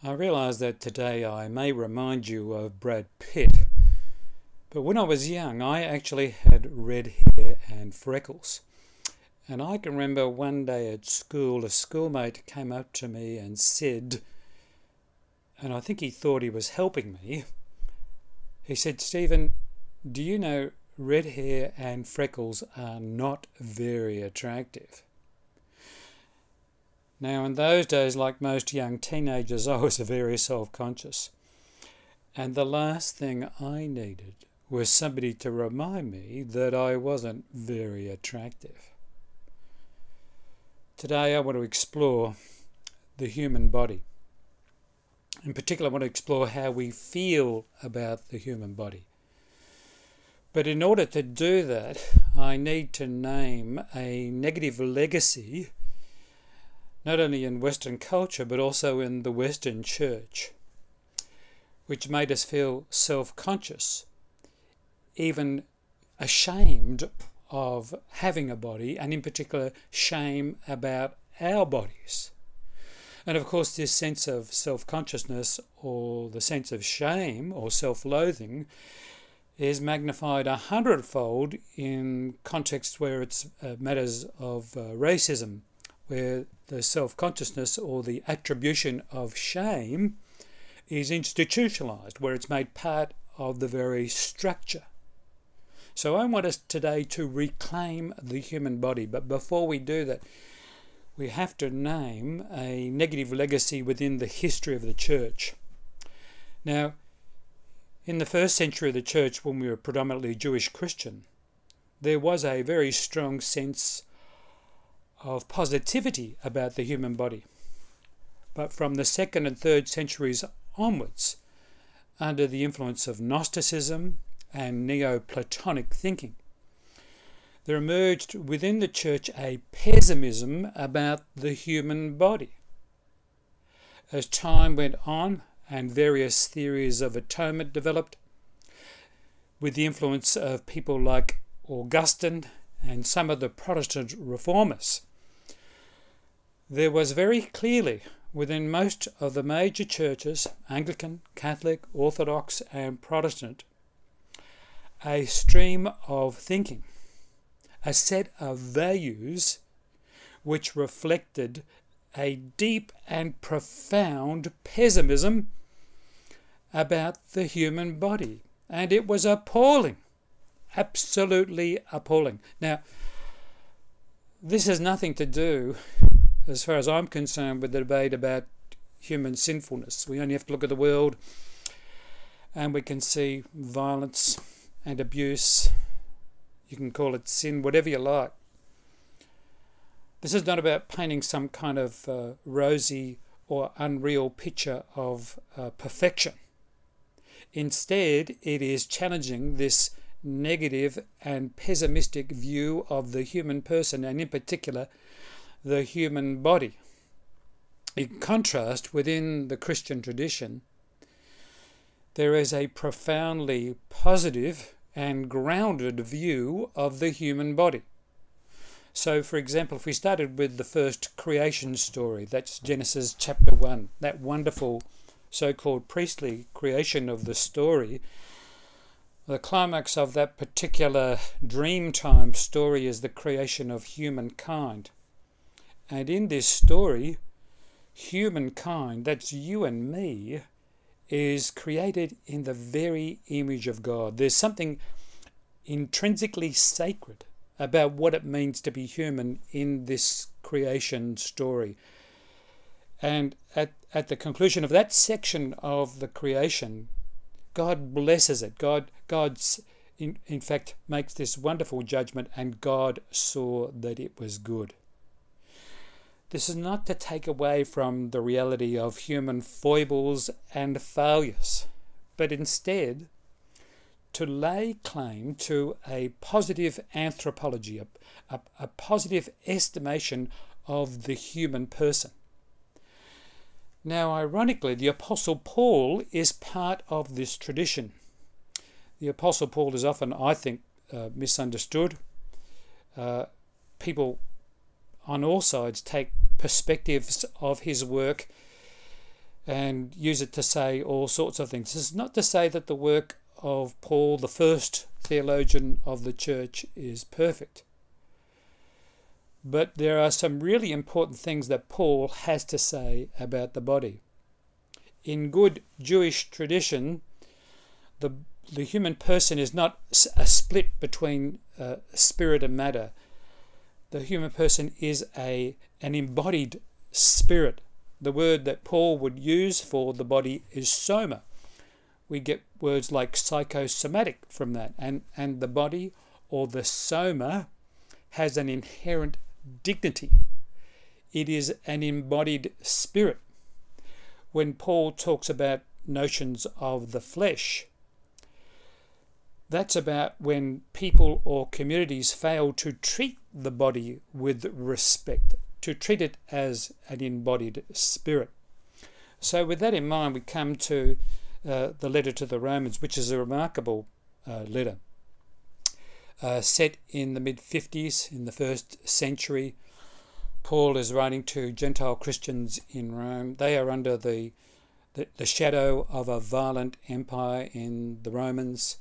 I realise that today I may remind you of Brad Pitt, but when I was young I actually had red hair and freckles. And I can remember one day at school a schoolmate came up to me and said, and I think he thought he was helping me, he said, "Stephen, do you know red hair and freckles are not very attractive?" Now, in those days, like most young teenagers, I was very self-conscious. And the last thing I needed was somebody to remind me that I wasn't very attractive. Today, I want to explore the human body. In particular, I want to explore how we feel about the human body. But in order to do that, I need to name a negative legacy not only in Western culture, but also in the Western church, which made us feel self-conscious, even ashamed of having a body, and in particular, shame about our bodies. And of course, this sense of self-consciousness or the sense of shame or self-loathing is magnified 100-fold in contexts where it's matters of racism, where the self-consciousness or the attribution of shame is institutionalised, where it's made part of the very structure. So I want us today to reclaim the human body, but before we do that, we have to name a negative legacy within the history of the church. Now, in the first century of the church, when we were predominantly Jewish Christian, there was a very strong sense of positivity about the human body. But from the 2nd and 3rd centuries onwards, under the influence of Gnosticism and Neoplatonic thinking, there emerged within the church a pessimism about the human body. As time went on and various theories of atonement developed, with the influence of people like Augustine and some of the Protestant reformers, there was very clearly within most of the major churches, Anglican, Catholic, Orthodox and Protestant, a stream of thinking, a set of values which reflected a deep and profound pessimism about the human body. And it was appalling, absolutely appalling. Now, this has nothing to do, as far as I'm concerned, with the debate about human sinfulness. We only have to look at the world and we can see violence and abuse. You can call it sin, whatever you like. This is not about painting some kind of rosy or unreal picture of perfection. Instead, it is challenging this negative and pessimistic view of the human person, and in particular, the human body. In contrast, within the Christian tradition, there is a profoundly positive and grounded view of the human body. So, for example, if we started with the first creation story, that's Genesis chapter 1, that wonderful so-called priestly creation of the story, the climax of that particular dreamtime story is the creation of humankind. And in this story, humankind, that's you and me, is created in the very image of God. There's something intrinsically sacred about what it means to be human in this creation story. And at the conclusion of that section of the creation, God blesses it. God's in fact makes this wonderful judgment, and God saw that it was good. This is not to take away from the reality of human foibles and failures, but instead to lay claim to a positive anthropology, a positive estimation of the human person. Now, ironically, the Apostle Paul is part of this tradition. The Apostle Paul is often, I think, misunderstood. People on all sides take perspectives of his work and use it to say all sorts of things. This is not to say that the work of Paul, the first theologian of the church, is perfect. But there are some really important things that Paul has to say about the body. In good Jewish tradition, the human person is not a split between spirit and matter. The human person is an embodied spirit. The word that Paul would use for the body is soma. We get words like psychosomatic from that. And the body, or the soma, has an inherent dignity. It is an embodied spirit. When Paul talks about notions of the flesh, that's about when people or communities fail to treat the body with respect, to treat it as an embodied spirit. So with that in mind, we come to the letter to the Romans, which is a remarkable letter. Set in the mid-50s, in the first century, Paul is writing to Gentile Christians in Rome. They are under the shadow of a violent empire in the Romans.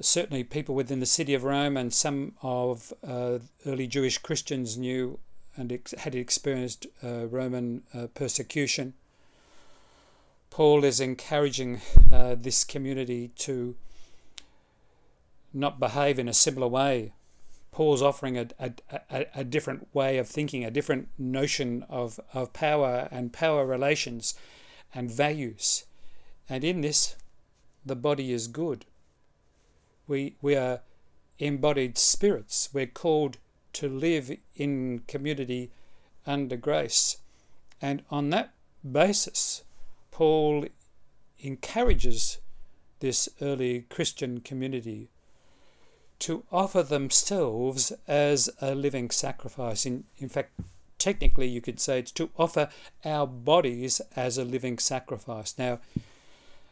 Certainly people within the city of Rome and some of early Jewish Christians knew and had experienced Roman persecution. Paul is encouraging this community to not behave in a similar way. Paul's offering a different way of thinking, a different notion of power and power relations and values. And in this, the body is good. We are embodied spirits. We're called to live in community under grace. And on that basis, Paul encourages this early Christian community to offer themselves as a living sacrifice. In fact, technically you could say it's to offer our bodies as a living sacrifice. Now,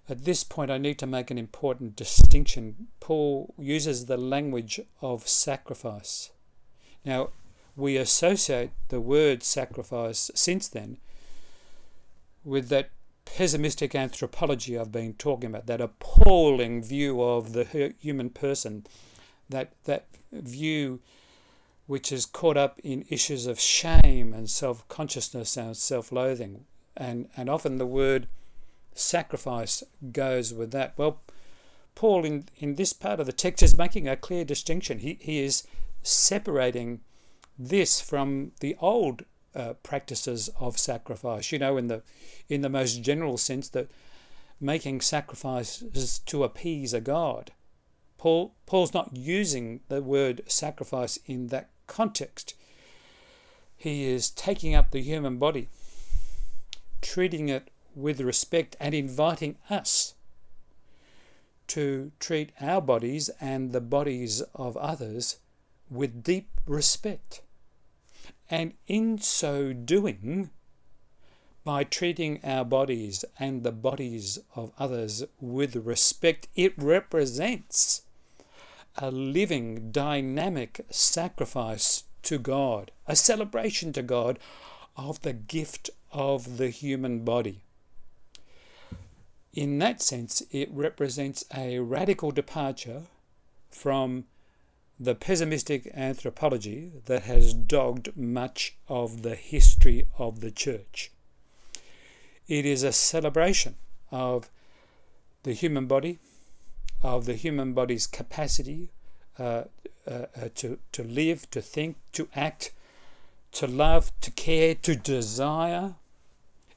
at this point I need to make an important distinction. Paul uses the language of sacrifice. Now, we associate the word sacrifice since then with that pessimistic anthropology I've been talking about, that appalling view of the human person, that view which is caught up in issues of shame and self-consciousness and self-loathing. And often the word sacrifice goes with that. Well, Paul in this part of the text is making a clear distinction. He is separating this from the old practices of sacrifice. You know, in the most general sense, that making sacrifices to appease a god. Paul's not using the word sacrifice in that context. He is taking up the human body, treating it with respect, and inviting us to treat our bodies and the bodies of others with deep respect. And in so doing, by treating our bodies and the bodies of others with respect, it represents a living, dynamic sacrifice to God, a celebration to God of the gift of the human body. In that sense, it represents a radical departure from the pessimistic anthropology that has dogged much of the history of the church. It is a celebration of the human body, of the human body's capacity to live, to think, to act, to love, to care, to desire.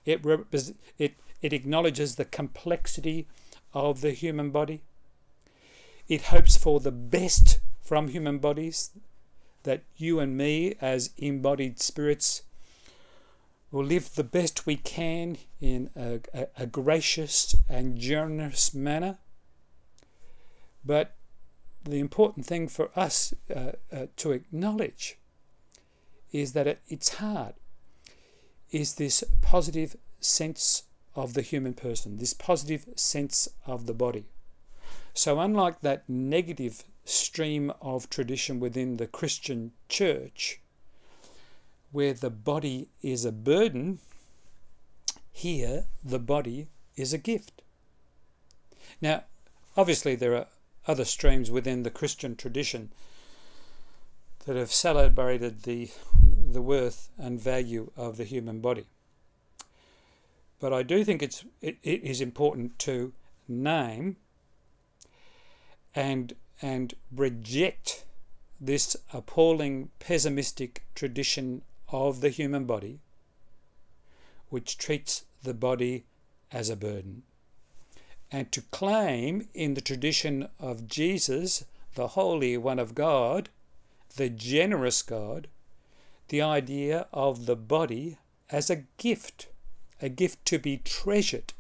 It acknowledges the complexity of the human body. It hopes for the best from human bodies, that you and me as embodied spirits will live the best we can in a gracious and generous manner. But the important thing for us to acknowledge is that at its heart is this positive sense of the human person, this positive sense of the body. So unlike that negative stream of tradition within the Christian church, where the body is a burden, Here, the body is a gift. Now, obviously there are other streams within the Christian tradition that have celebrated the worth and value of the human body. But I do think it is important to name and reject this appalling pessimistic tradition of the human body, which treats the body as a burden, and to claim in the tradition of Jesus, the Holy One of God, the generous God, the idea of the body as a gift to be treasured.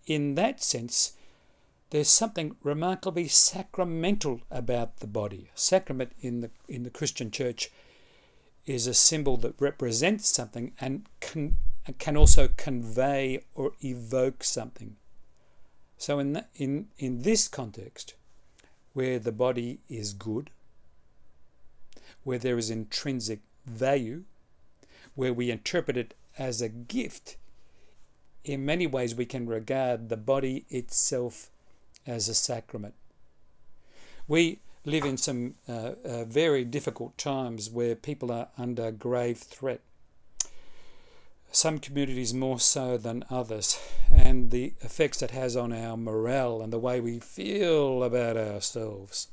In that sense, there's something remarkably sacramental about the body. Sacrament in the Christian Church is a symbol that represents something and can also convey or evoke something. So in this context, where the body is good, where there is intrinsic value, where we interpret it as a gift, in many ways we can regard the body itself as a sacrament. We live in some very difficult times where people are under grave threat. Some communities more so than others, and the effects it has on our morale and the way we feel about ourselves.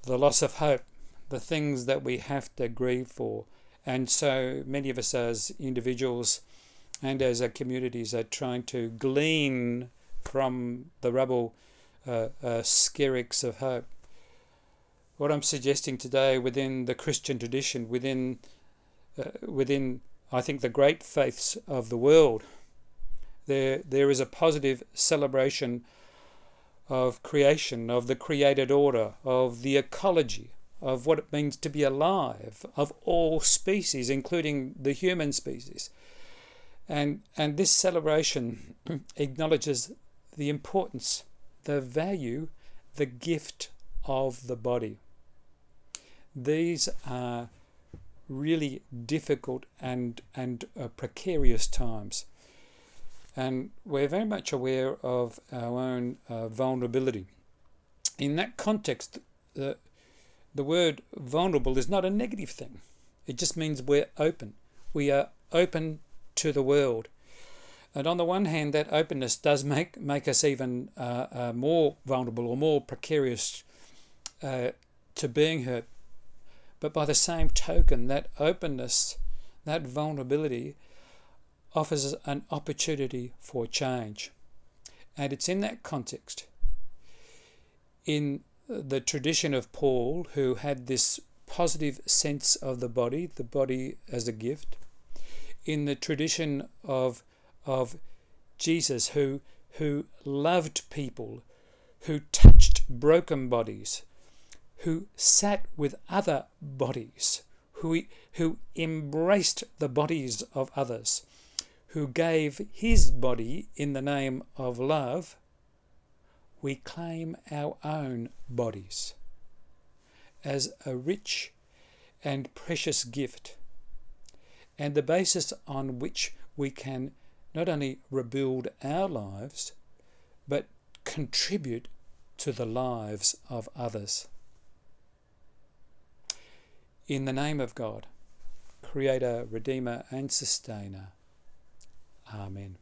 The loss of hope, the things that we have to grieve for. And so many of us as individuals and as our communities are trying to glean from the rubble skerricks of hope. What I'm suggesting today within the Christian tradition, within I think the great faiths of the world, there is a positive celebration of creation, of the created order, of the ecology, of what it means to be alive, of all species, including the human species. And this celebration acknowledges the importance, the value, the gift of the body. These are really difficult and precarious times. And we're very much aware of our own vulnerability. In that context, the word vulnerable is not a negative thing. It just means we're open. We are open to the world. And on the one hand, that openness does make us even more vulnerable or more precarious to being hurt. But by the same token, that openness, that vulnerability offers an opportunity for change. And it's in that context, in the tradition of Paul, who had this positive sense of the body as a gift, in the tradition of Jesus, who loved people, who touched broken bodies, who sat with other bodies, who embraced the bodies of others, who gave his body in the name of love, we claim our own bodies as a rich and precious gift, and the basis on which we can not only rebuild our lives, but contribute to the lives of others. In the name of God, Creator, Redeemer and Sustainer. Amen.